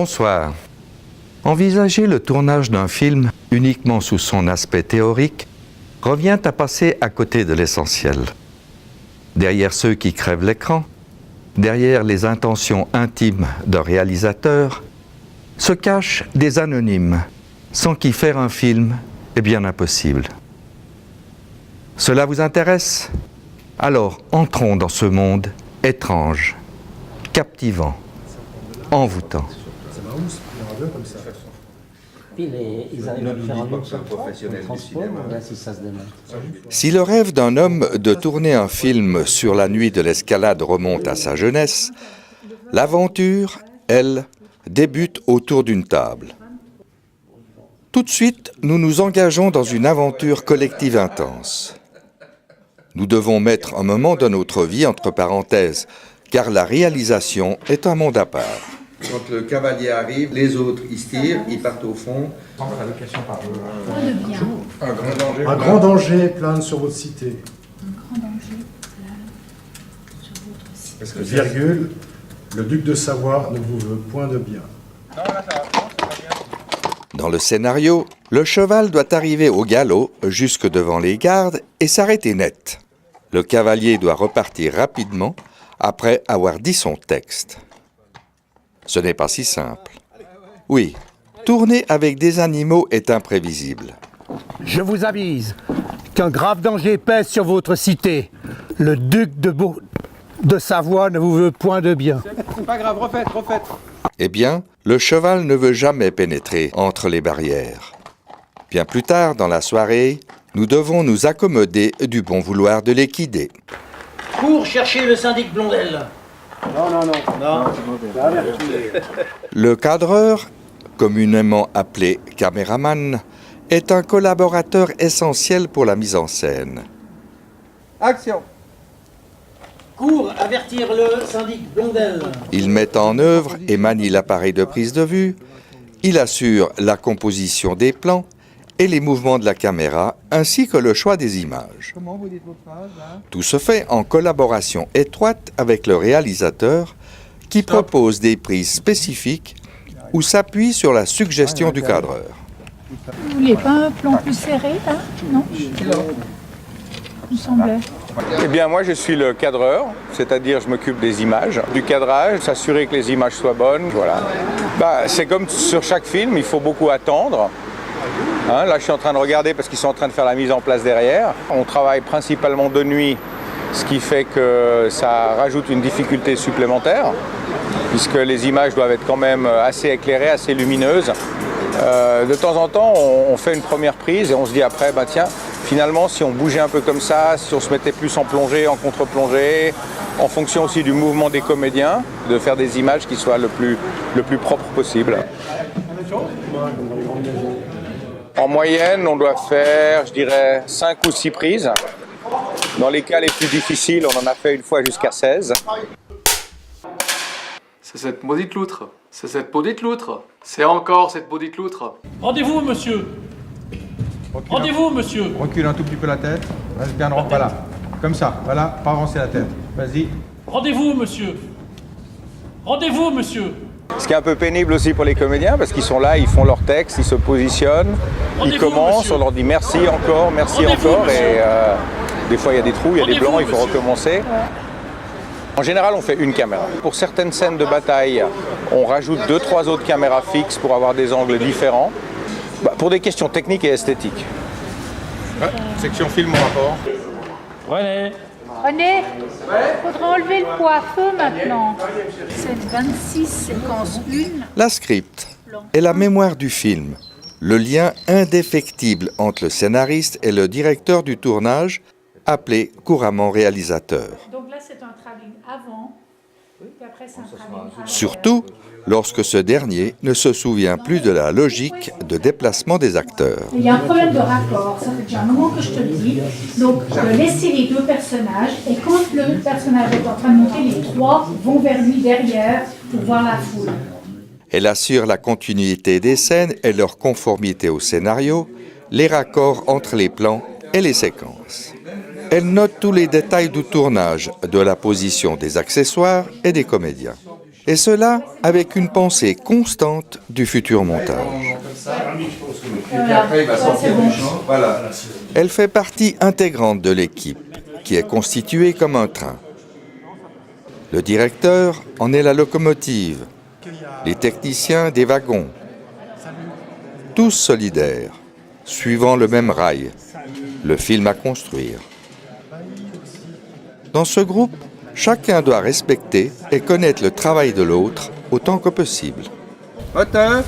Bonsoir. Envisager le tournage d'un film uniquement sous son aspect théorique revient à passer à côté de l'essentiel. Derrière ceux qui crèvent l'écran, derrière les intentions intimes d'un réalisateur, se cachent des anonymes, sans qui faire un film est bien impossible. Cela vous intéresse? Alors entrons dans ce monde étrange, captivant, envoûtant. Si le rêve d'un homme de tourner un film sur la nuit de l'escalade remonte à sa jeunesse, l'aventure, elle, débute autour d'une table. Tout de suite, nous nous engageons dans une aventure collective intense. Nous devons mettre un moment de notre vie entre parenthèses, car la réalisation est un monde à part. Quand le cavalier arrive, les autres, ils se tirent, ils partent au fond. Un grand danger plane sur votre cité. Un grand danger plane sur votre cité. Virgule, le duc de Savoie ne vous veut point de bien. Dans le scénario, le cheval doit arriver au galop jusque devant les gardes et s'arrêter net. Le cavalier doit repartir rapidement après avoir dit son texte. Ce n'est pas si simple. Oui, tourner avec des animaux est imprévisible. Je vous avise qu'un grave danger pèse sur votre cité. Le duc de Savoie ne vous veut point de bien. C'est pas grave, refaites. Eh bien, le cheval ne veut jamais pénétrer entre les barrières. Bien plus tard dans la soirée, nous devons nous accommoder du bon vouloir de l'équidé. Cours chercher le syndic Blondel. Non. Le cadreur, communément appelé caméraman, est un collaborateur essentiel pour la mise en scène. Action. Cours avertir le syndic Blondel. Il met en œuvre et manie l'appareil de prise de vue, il assure la composition des plans et les mouvements de la caméra, ainsi que le choix des images. Comment vous dites votre phrase là? Tout se fait en collaboration étroite avec le réalisateur qui propose des prises spécifiques ou s'appuie sur la suggestion du cadreur. Vous voulez pas un plan plus serré, là? Non? Il me semblait. Eh bien, moi, je suis le cadreur, c'est-à-dire je m'occupe des images, du cadrage, s'assurer que les images soient bonnes, voilà. C'est comme sur chaque film, il faut beaucoup attendre. Là, je suis en train de regarder parce qu'ils sont en train de faire la mise en place derrière. On travaille principalement de nuit, ce qui fait que ça rajoute une difficulté supplémentaire, puisque les images doivent être quand même assez éclairées, assez lumineuses. De temps en temps, on fait une première prise et on se dit après, tiens, finalement, si on bougeait un peu comme ça, si on se mettait plus en plongée, en contre-plongée, en fonction aussi du mouvement des comédiens, de faire des images qui soient le plus propre possible. En moyenne, on doit faire, je dirais, 5 ou 6 prises. Dans les cas les plus difficiles, on en a fait une fois jusqu'à 16. C'est cette maudite loutre. C'est cette maudite loutre. C'est encore cette maudite loutre. Rendez-vous, monsieur. Rendez-vous, monsieur. Recule un tout petit peu la tête. Reste bien droit, voilà. Comme ça, voilà, pas avancer la tête. Vas-y. Rendez-vous, monsieur. Rendez-vous, monsieur. Ce qui est un peu pénible aussi pour les comédiens, parce qu'ils sont là, ils font leur texte, ils se positionnent, ils commencent, monsieur. on leur dit merci encore, et des fois il y a des trous, il y a des blancs, il faut recommencer. En général, on fait une caméra. Pour certaines scènes de bataille, on rajoute 2-3 autres caméras fixes pour avoir des angles différents, pour des questions techniques et esthétiques. Section film au rapport. René, il faudra enlever le coiffeux maintenant. C'est 26 séquence 1. La script est la mémoire du film, le lien indéfectible entre le scénariste et le directeur du tournage, appelé couramment réalisateur. Donc là, c'est un travelling avant, puis après, c'est un travelling après. Surtout lorsque ce dernier ne se souvient plus de la logique de déplacement des acteurs. Il y a un problème de rapport, ça fait déjà un moment que je te le dis. Donc, laisser les deux personnages, et quand le personnage est en train de monter, les trois vont vers lui derrière pour voir la foule. Elle assure la continuité des scènes et leur conformité au scénario, les raccords entre les plans et les séquences. Elle note tous les détails du tournage, de la position des accessoires et des comédiens. Et cela avec une pensée constante du futur montage. Voilà. Elle fait partie intégrante de l'équipe, qui est constituée comme un train. Le directeur en est la locomotive, les techniciens des wagons. Tous solidaires, suivant le même rail, le film à construire. Dans ce groupe, chacun doit respecter et connaître le travail de l'autre autant que possible. Moteur.